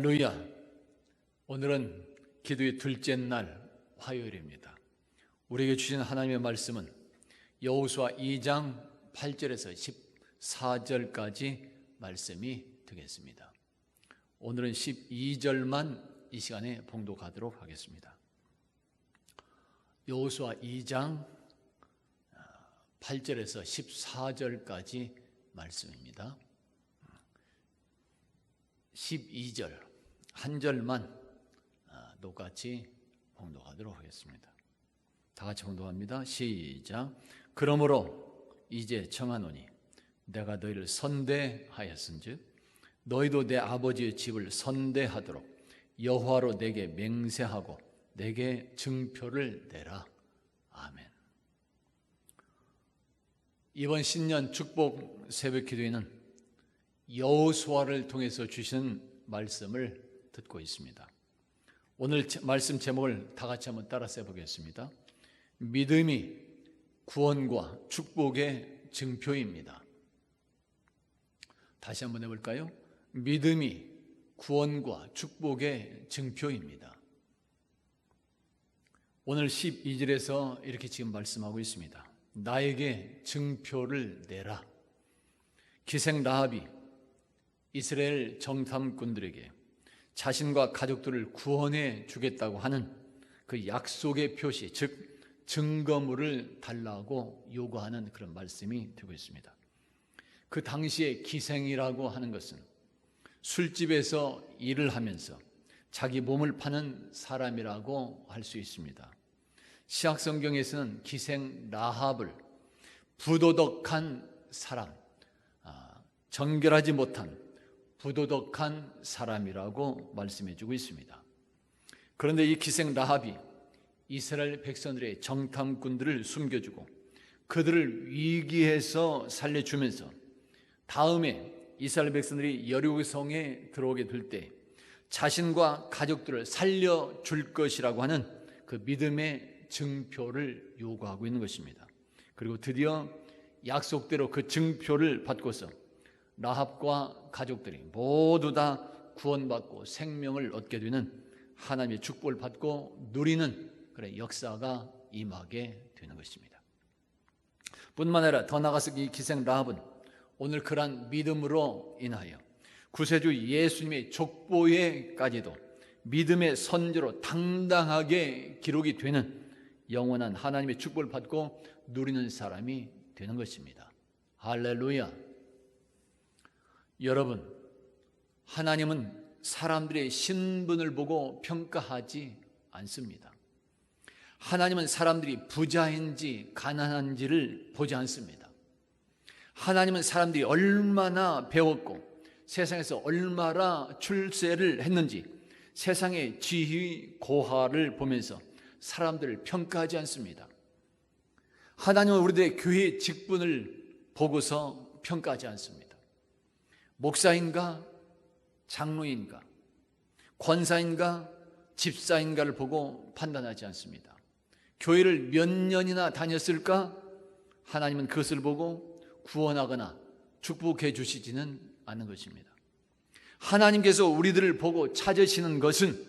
할렐루야. 오늘은 기도의 둘째 날 화요일입니다. 우리에게 주신 하나님의 말씀은 여호수아 2장 8절에서 14절까지 말씀이 되겠습니다. 오늘은 12절만 이 시간에 봉독하도록 하겠습니다. 여호수아 2장 8절에서 14절까지 말씀입니다. 12절 한 절만 똑같이 봉독하도록 하겠습니다. 다 같이 봉독합니다. 시작. 그러므로 이제 청하노니 내가 너희를 선대하였은즉 너희도 내 아버지의 집을 선대하도록 여호와로 내게 맹세하고 내게 증표를 내라. 아멘. 이번 신년 축복 새벽 기도회는 여호수아를 통해서 주신 말씀을 듣고 있습니다. 오늘 말씀 제목을 다 같이 한번 따라 써보겠습니다. 믿음이 구원과 축복의 증표입니다. 다시 한번 해볼까요? 믿음이 구원과 축복의 증표입니다. 오늘 12절에서 이렇게 지금 말씀하고 있습니다. 나에게 증표를 내라. 기생 라합이 이스라엘 정탐꾼들에게 자신과 가족들을 구원해 주겠다고 하는 그 약속의 표시, 즉 증거물을 달라고 요구하는 그런 말씀이 되고 있습니다. 그 당시에 기생이라고 하는 것은 술집에서 일을 하면서 자기 몸을 파는 사람이라고 할 수 있습니다. 시약성경에서는 기생 라합을 부도덕한 사람, 정결하지 못한 부도덕한 사람이라고 말씀해 주고 있습니다. 그런데 이 기생 라합이 이스라엘 백성들의 정탐꾼들을 숨겨주고 그들을 위기에서 살려주면서 다음에 이스라엘 백성들이 여리고성에 들어오게 될 때 자신과 가족들을 살려줄 것이라고 하는 그 믿음의 증표를 요구하고 있는 것입니다. 그리고 드디어 약속대로 그 증표를 받고서 라합과 가족들이 모두 다 구원받고 생명을 얻게 되는 하나님의 축복을 받고 누리는 그런 역사가 임하게 되는 것입니다. 뿐만 아니라 더 나아가서 이 기생 라합은 오늘 그러한 믿음으로 인하여 구세주 예수님의 족보에까지도 믿음의 선조로 당당하게 기록이 되는 영원한 하나님의 축복을 받고 누리는 사람이 되는 것입니다. 할렐루야. 여러분, 하나님은 사람들의 신분을 보고 평가하지 않습니다. 하나님은 사람들이 부자인지 가난한지를 보지 않습니다. 하나님은 사람들이 얼마나 배웠고 세상에서 얼마나 출세를 했는지 세상의 지위 고하를 보면서 사람들을 평가하지 않습니다. 하나님은 우리들의 교회 직분을 보고서 평가하지 않습니다. 목사인가 장로인가 권사인가 집사인가를 보고 판단하지 않습니다. 교회를 몇 년이나 다녔을까? 하나님은 그것을 보고 구원하거나 축복해 주시지는 않는 것입니다. 하나님께서 우리들을 보고 찾으시는 것은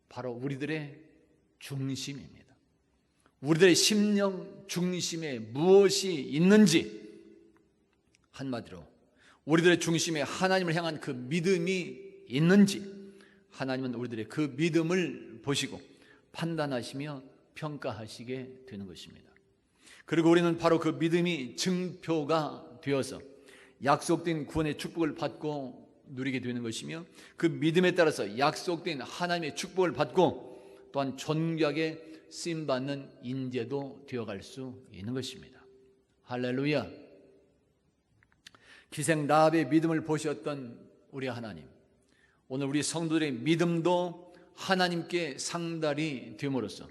바로 우리들의 중심입니다. 우리들의 심령 중심에 무엇이 있는지, 한마디로 우리들의 중심에 하나님을 향한 그 믿음이 있는지 하나님은 우리들의 그 믿음을 보시고 판단하시며 평가하시게 되는 것입니다. 그리고 우리는 바로 그 믿음이 증표가 되어서 약속된 구원의 축복을 받고 누리게 되는 것이며 그 믿음에 따라서 약속된 하나님의 축복을 받고 또한 존귀하게 쓰임받는 인재도 되어갈 수 있는 것입니다. 할렐루야. 기생 라합의 믿음을 보셨던 우리 하나님, 오늘 우리 성도들의 믿음도 하나님께 상달이 됨으로써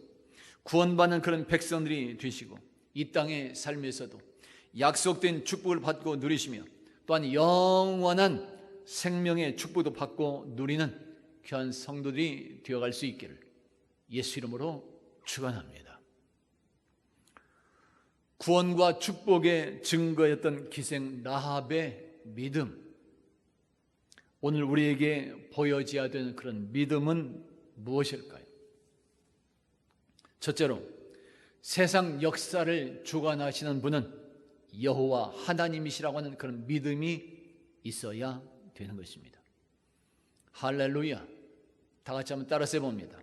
구원받는 그런 백성들이 되시고 이 땅의 삶에서도 약속된 축복을 받고 누리시며 또한 영원한 생명의 축복도 받고 누리는 귀한 성도들이 되어갈 수 있기를 예수 이름으로 축원합니다. 구원과 축복의 증거였던 기생 라합의 믿음, 오늘 우리에게 보여져야 되는 그런 믿음은 무엇일까요? 첫째로, 세상 역사를 주관하시는 분은 여호와 하나님이시라고 하는 그런 믿음이 있어야 되는 것입니다. 할렐루야. 다 같이 한번 따라서 해봅니다.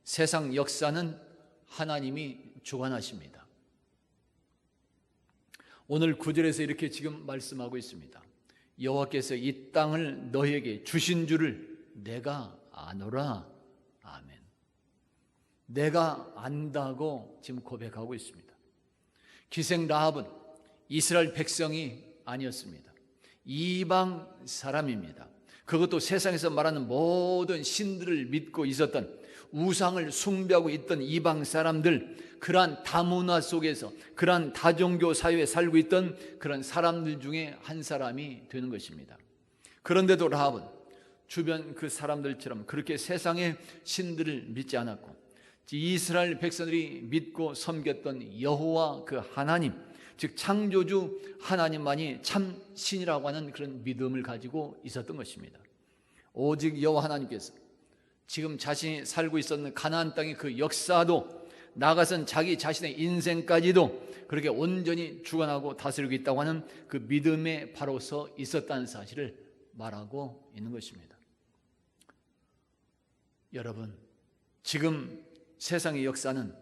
세상 역사는 하나님이 주관하십니다. 오늘 9절에서 이렇게 지금 말씀하고 있습니다. 여호와께서 이 땅을 너희에게 주신 줄을 내가 아노라. 아멘. 내가 안다고 지금 고백하고 있습니다. 기생 라합은 이스라엘 백성이 아니었습니다. 이방 사람입니다. 그것도 세상에서 말하는 모든 신들을 믿고 있었던, 우상을 숭배하고 있던 이방 사람들, 그러한 다문화 속에서, 그러한 다종교 사회에 살고 있던 그런 사람들 중에 한 사람이 되는 것입니다. 그런데도 라합은 주변 그 사람들처럼 그렇게 세상의 신들을 믿지 않았고, 이스라엘 백성들이 믿고 섬겼던 여호와 그 하나님, 즉 창조주 하나님만이 참 신이라고 하는 그런 믿음을 가지고 있었던 것입니다. 오직 여호와 하나님께서 지금 자신이 살고 있었는 가나안 땅의 그 역사도, 나아가선 자기 자신의 인생까지도 그렇게 온전히 주관하고 다스리고 있다고 하는 그 믿음에 바로서 있었다는 사실을 말하고 있는 것입니다. 여러분, 지금 세상의 역사는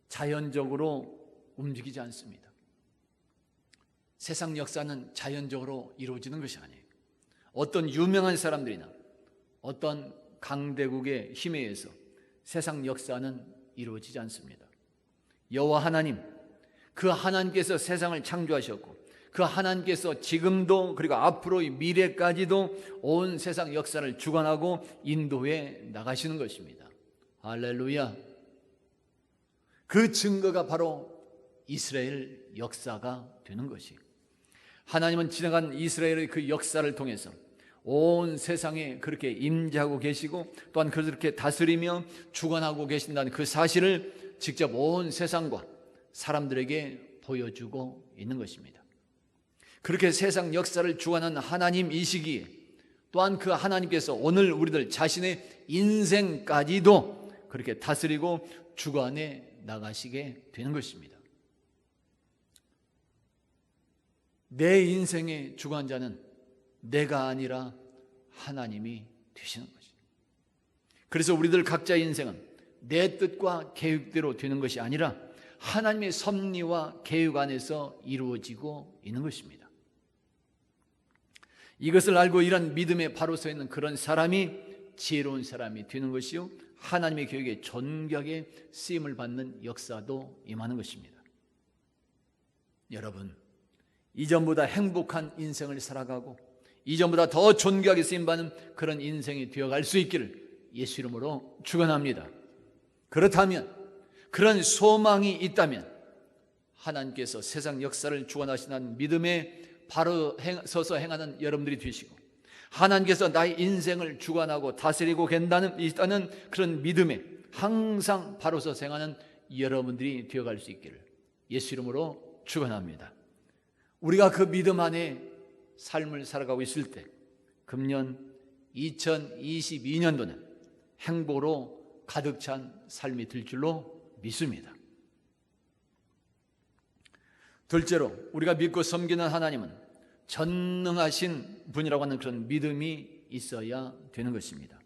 자연적으로 움직이지 않습니다. 세상 역사는 자연적으로 이루어지는 것이 아니에요. 어떤 유명한 사람들이나 어떤 강대국의 힘에 의해서 세상 역사는 이루어지지 않습니다. 여호와 하나님, 그 하나님께서 세상을 창조하셨고, 그 하나님께서 지금도 그리고 앞으로의 미래까지도 온 세상 역사를 주관하고 인도해 나가시는 것입니다. 할렐루야. 그 증거가 바로 이스라엘 역사가 되는 것이에요. 하나님은 지나간 이스라엘의 그 역사를 통해서 온 세상에 그렇게 임재하고 계시고, 또한 그렇게 다스리며 주관하고 계신다는 그 사실을 직접 온 세상과 사람들에게 보여주고 있는 것입니다. 그렇게 세상 역사를 주관하는 하나님이시기에 또한 그 하나님께서 오늘 우리들 자신의 인생까지도 그렇게 다스리고 주관해 나가시게 되는 것입니다. 내 인생의 주관자는 내가 아니라 하나님이 되시는 것이죠. 그래서 우리들 각자의 인생은 내 뜻과 계획대로 되는 것이 아니라 하나님의 섭리와 계획 안에서 이루어지고 있는 것입니다. 이것을 알고 이런 믿음에 바로 서 있는 그런 사람이 지혜로운 사람이 되는 것이요, 하나님의 계획에 존귀하게 쓰임을 받는 역사도 임하는 것입니다. 여러분, 이전보다 행복한 인생을 살아가고 이전보다 더 존귀하게 쓰임받는 그런 인생이 되어갈 수 있기를 예수 이름으로 축원합니다. 그렇다면, 그런 소망이 있다면 하나님께서 세상 역사를 주관하시는 믿음에 바로 서서 행하는 여러분들이 되시고, 하나님께서 나의 인생을 주관하고 다스리고 있다는 그런 믿음에 항상 바로 서서 행하는 여러분들이 되어갈 수 있기를 예수 이름으로 축원합니다. 우리가 그 믿음 안에 삶을 살아가고 있을 때 금년 2022년도는 행복으로 가득 찬 삶이 될 줄로 믿습니다. 둘째로, 우리가 믿고 섬기는 하나님은 전능하신 분이라고 하는 그런 믿음이 있어야 되는 것입니다.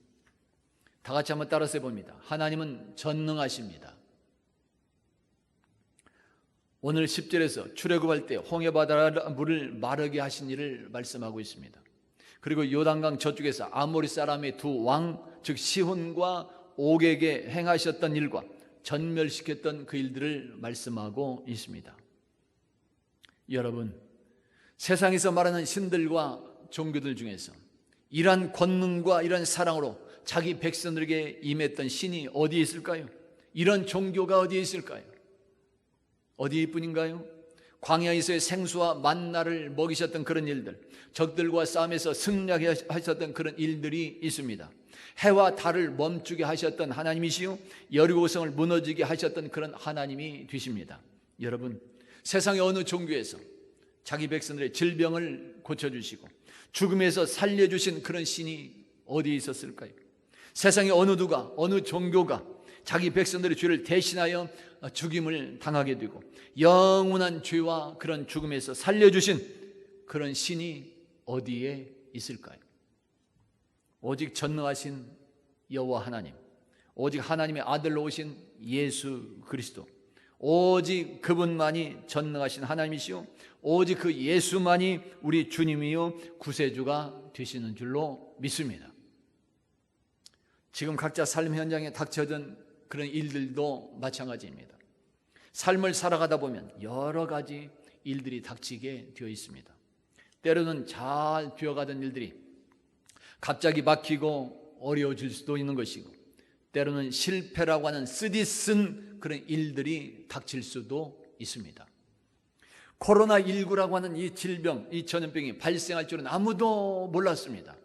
다 같이 한번 따라서 해봅니다. 하나님은 전능하십니다. 오늘 10절에서 출애굽할 때 홍해바다 물을 마르게 하신 일을 말씀하고 있습니다. 그리고 요단강 저쪽에서 아모리 사람의 두 왕, 즉 시혼과 옥에게 행하셨던 일과 전멸시켰던 그 일들을 말씀하고 있습니다. 여러분, 세상에서 말하는 신들과 종교들 중에서 이러한 권능과 이러한 사랑으로 자기 백성들에게 임했던 신이 어디에 있을까요? 이런 종교가 어디에 있을까요? 어디뿐인가요? 광야에서의 생수와 만나를 먹이셨던 그런 일들, 적들과 싸움에서 승리하셨던 그런 일들이 있습니다. 해와 달을 멈추게 하셨던 하나님이시요, 여리고성을 무너지게 하셨던 그런 하나님이 되십니다. 여러분, 세상의 어느 종교에서 자기 백성들의 질병을 고쳐주시고 죽음에서 살려주신 그런 신이 어디에 있었을까요? 세상에 어느 누가, 어느 종교가 자기 백성들의 죄를 대신하여 죽임을 당하게 되고 영원한 죄와 그런 죽음에서 살려주신 그런 신이 어디에 있을까요? 오직 전능하신 여호와 하나님, 오직 하나님의 아들로 오신 예수 그리스도, 오직 그분만이 전능하신 하나님이시오, 오직 그 예수만이 우리 주님이요 구세주가 되시는 줄로 믿습니다. 지금 각자 삶 현장에 닥쳐진 그런 일들도 마찬가지입니다. 삶을 살아가다 보면 여러 가지 일들이 닥치게 되어 있습니다. 때로는 잘 되어가던 일들이 갑자기 막히고 어려워질 수도 있는 것이고, 때로는 실패라고 하는 쓰디쓴 그런 일들이 닥칠 수도 있습니다. 코로나19라고 하는 이 질병, 이 전염병이 발생할 줄은 아무도 몰랐습니다.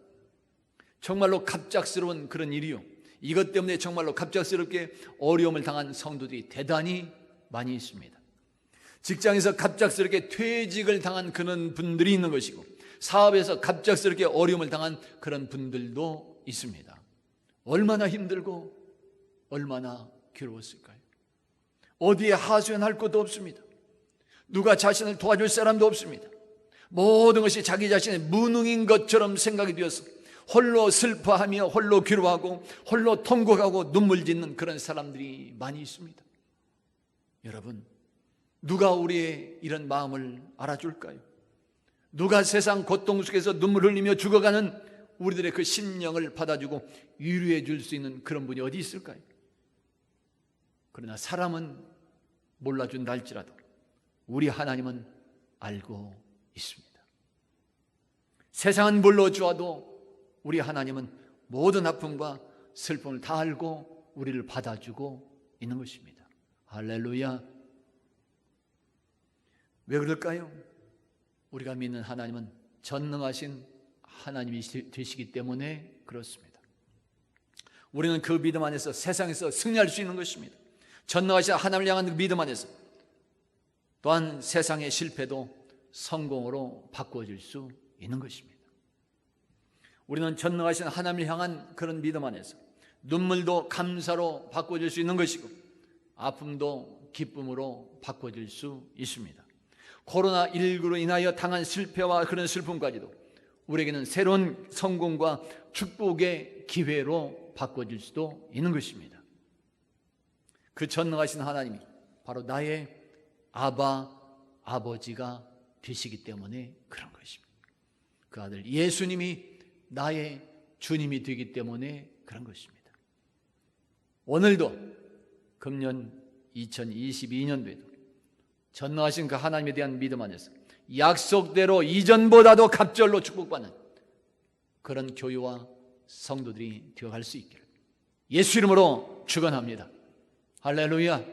정말로 갑작스러운 그런 일이요, 이것 때문에 정말로 갑작스럽게 어려움을 당한 성도들이 대단히 많이 있습니다. 직장에서 갑작스럽게 퇴직을 당한 그런 분들이 있는 것이고, 사업에서 갑작스럽게 어려움을 당한 그런 분들도 있습니다. 얼마나 힘들고 얼마나 괴로웠을까요? 어디에 하소연할 것도 없습니다. 누가 자신을 도와줄 사람도 없습니다. 모든 것이 자기 자신의 무능인 것처럼 생각이 되어서 홀로 슬퍼하며 홀로 괴로워하고 홀로 통곡하고 눈물 짓는 그런 사람들이 많이 있습니다. 여러분, 누가 우리의 이런 마음을 알아줄까요? 누가 세상 고통 속에서 눈물 흘리며 죽어가는 우리들의 그 심령을 받아주고 위로해 줄 수 있는 그런 분이 어디 있을까요? 그러나 사람은 몰라준다 할지라도 우리 하나님은 알고 있습니다. 세상은 몰라주어도 우리 하나님은 모든 아픔과 슬픔을 다 알고 우리를 받아주고 있는 것입니다. 할렐루야. 왜 그럴까요? 우리가 믿는 하나님은 전능하신 하나님이 되시기 때문에 그렇습니다. 우리는 그 믿음 안에서 세상에서 승리할 수 있는 것입니다. 전능하신 하나님을 향한 그 믿음 안에서 또한 세상의 실패도 성공으로 바꿔줄 수 있는 것입니다. 우리는 전능하신 하나님을 향한 그런 믿음 안에서 눈물도 감사로 바꿔줄 수 있는 것이고 아픔도 기쁨으로 바꿔줄 수 있습니다. 코로나19로 인하여 당한 실패와 그런 슬픔까지도 우리에게는 새로운 성공과 축복의 기회로 바꿔줄 수도 있는 것입니다. 그 전능하신 하나님이 바로 나의 아버지가 되시기 때문에 그런 것입니다. 그 아들 예수님이 나의 주님이 되기 때문에 그런 것입니다. 오늘도 금년 2022년도에도 전능하신 그 하나님에 대한 믿음 안에서 약속대로 이전보다도 갑절로 축복받는 그런 교회와 성도들이 되어갈 수 있기를 예수 이름으로 축원합니다. 할렐루야.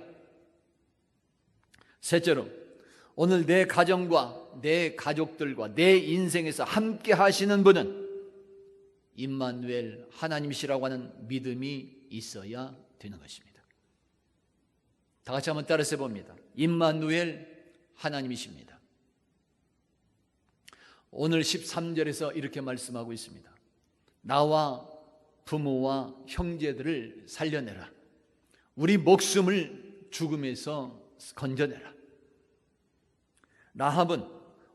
셋째로, 오늘 내 가정과 내 가족들과 내 인생에서 함께 하시는 분은 임마누엘 하나님이시라고 하는 믿음이 있어야 되는 것입니다. 다 같이 한번 따라서 봅니다. 임마누엘 하나님이십니다. 오늘 13절에서 이렇게 말씀하고 있습니다. 나와 부모와 형제들을 살려내라. 우리 목숨을 죽음에서 건져내라. 라합은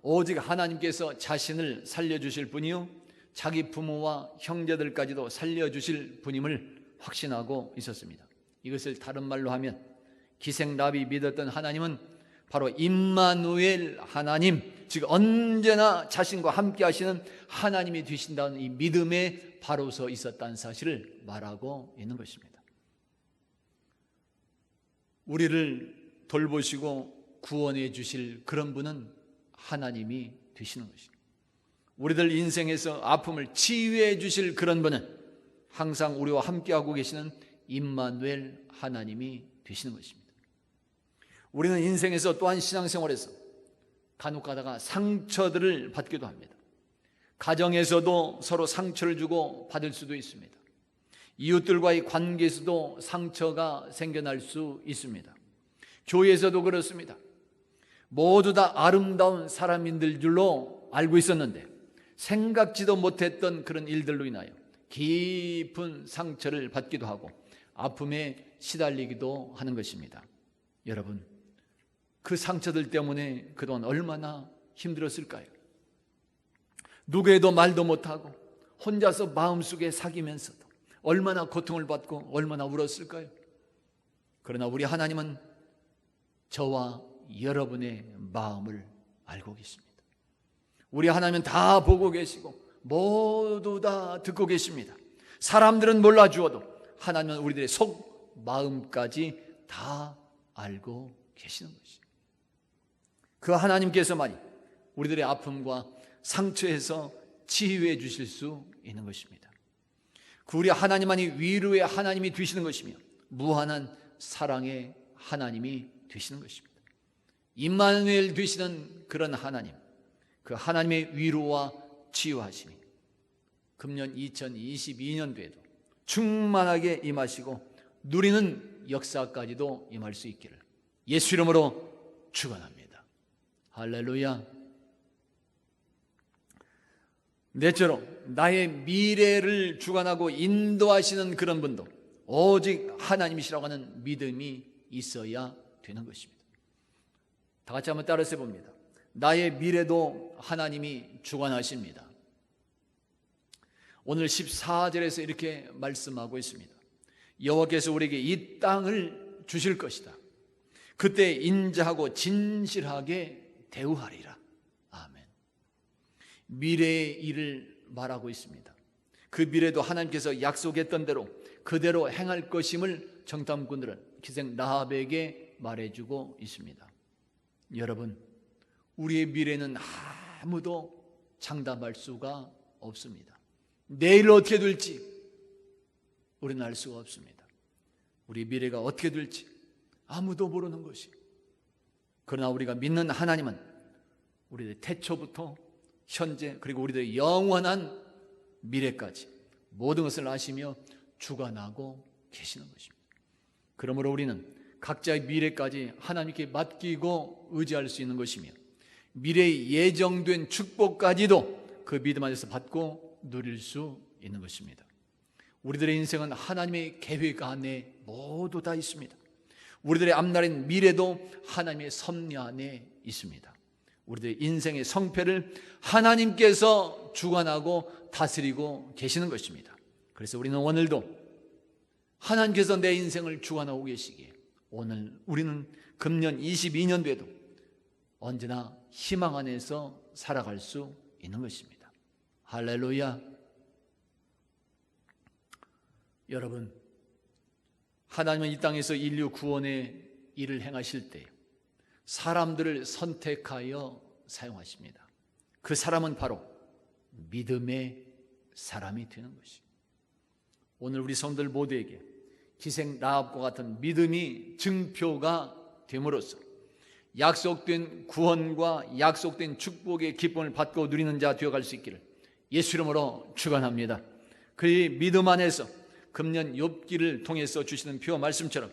오직 하나님께서 자신을 살려주실 분이요 자기 부모와 형제들까지도 살려주실 분임을 확신하고 있었습니다. 이것을 다른 말로 하면 기생라합이 믿었던 하나님은 바로 임마누엘 하나님, 즉 언제나 자신과 함께 하시는 하나님이 되신다는 이 믿음에 바로 서 있었다는 사실을 말하고 있는 것입니다. 우리를 돌보시고 구원해 주실 그런 분은 하나님이 되시는 것입니다. 우리들 인생에서 아픔을 치유해 주실 그런 분은 항상 우리와 함께하고 계시는 임마누엘 하나님이 되시는 것입니다. 우리는 인생에서 또한 신앙생활에서 간혹 가다가 상처들을 받기도 합니다. 가정에서도 서로 상처를 주고 받을 수도 있습니다. 이웃들과의 관계에서도 상처가 생겨날 수 있습니다. 교회에서도 그렇습니다. 모두 다 아름다운 사람인들 줄로 알고 있었는데 생각지도 못했던 그런 일들로 인하여 깊은 상처를 받기도 하고 아픔에 시달리기도 하는 것입니다. 여러분, 그 상처들 때문에 그동안 얼마나 힘들었을까요? 누구에도 말도 못하고 혼자서 마음속에 사귀면서도 얼마나 고통을 받고 얼마나 울었을까요? 그러나 우리 하나님은 저와 여러분의 마음을 알고 계십니다. 우리 하나님은 다 보고 계시고 모두 다 듣고 계십니다. 사람들은 몰라주어도 하나님은 우리들의 속 마음까지 다 알고 계시는 것입니다. 그 하나님께서만이 우리들의 아픔과 상처에서 치유해 주실 수 있는 것입니다. 그 우리 하나님만이 위로의 하나님이 되시는 것이며 무한한 사랑의 하나님이 되시는 것입니다. 임마누엘 되시는 그런 하나님, 그 하나님의 위로와 치유하심이 금년 2022년도에도 충만하게 임하시고 누리는 역사까지도 임할 수 있기를 예수 이름으로 축원합니다. 할렐루야. 넷째로, 나의 미래를 주관하고 인도하시는 그런 분도 오직 하나님이시라고 하는 믿음이 있어야 되는 것입니다. 다 같이 한번 따라서 봅니다. 나의 미래도 하나님이 주관하십니다. 오늘 14절에서 이렇게 말씀하고 있습니다. 여호와께서 우리에게 이 땅을 주실 것이다. 그때 인자하고 진실하게 대우하리라. 아멘. 미래의 일을 말하고 있습니다. 그 미래도 하나님께서 약속했던 대로 그대로 행할 것임을 정탐꾼들은 기생 라합에게 말해주고 있습니다. 여러분, 우리의 미래는 아무도 장담할 수가 없습니다. 내일 어떻게 될지 우리는 알 수가 없습니다. 우리 미래가 어떻게 될지 아무도 모르는 것이. 그러나 우리가 믿는 하나님은 우리의 태초부터 현재 그리고 우리들의 영원한 미래까지 모든 것을 아시며 주관하고 계시는 것입니다. 그러므로 우리는 각자의 미래까지 하나님께 맡기고 의지할 수 있는 것이며 미래에 예정된 축복까지도 그 믿음 안에서 받고 누릴 수 있는 것입니다. 우리들의 인생은 하나님의 계획 안에 모두 다 있습니다. 우리들의 앞날인 미래도 하나님의 섭리 안에 있습니다. 우리들의 인생의 성패를 하나님께서 주관하고 다스리고 계시는 것입니다. 그래서 우리는 오늘도 하나님께서 내 인생을 주관하고 계시기에 오늘 우리는 금년 22년도에도 언제나 희망 안에서 살아갈 수 있는 것입니다. 할렐루야. 여러분, 하나님은 이 땅에서 인류 구원의 일을 행하실 때 사람들을 선택하여 사용하십니다. 그 사람은 바로 믿음의 사람이 되는 것입니다. 오늘 우리 성도들 모두에게 기생 라합과 같은 믿음이 증표가 됨으로써 약속된 구원과 약속된 축복의 기쁨을 받고 누리는 자 되어갈 수 있기를 예수 이름으로 축원합니다. 그의 믿음 안에서 금년 욥기를 통해서 주시는 표 말씀처럼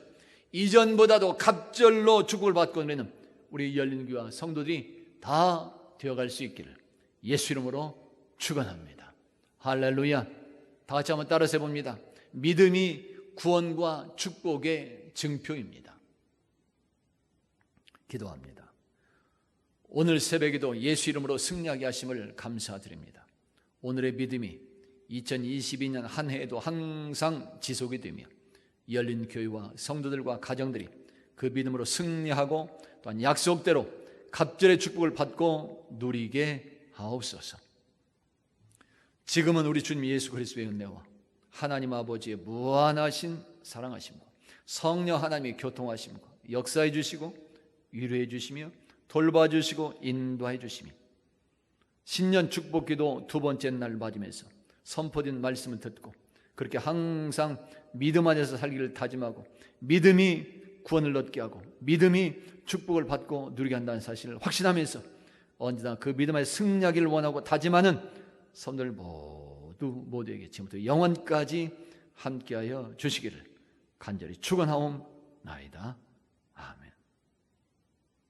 이전보다도 갑절로 축복을 받고 누리는 우리 열린교회와 성도들이 다 되어갈 수 있기를 예수 이름으로 축원합니다. 할렐루야. 다 같이 한번 따라서 해봅니다. 믿음이 구원과 축복의 증표입니다. 기도합니다. 오늘 새벽에도 예수 이름으로 승리하게 하심을 감사드립니다. 오늘의 믿음이 2022년 한 해에도 항상 지속이 되며 열린 교회와 성도들과 가정들이 그 믿음으로 승리하고 또한 약속대로 갑절의 축복을 받고 누리게 하옵소서. 지금은 우리 주님 예수 그리스도의 은혜와 하나님 아버지의 무한하신 사랑하심과 성령 하나님의 교통하심과 역사해 주시고 위로해 주시며 돌봐주시고 인도해 주시며 신년 축복기도 두 번째 날 맞으면서 선포된 말씀을 듣고 그렇게 항상 믿음 안에서 살기를 다짐하고 믿음이 구원을 얻게 하고 믿음이 축복을 받고 누리게 한다는 사실을 확신하면서 언제나 그 믿음 안에 승리하기를 원하고 다짐하는 성도들 모두에게 지금부터 영원까지 함께하여 주시기를 간절히 축원하옵나이다.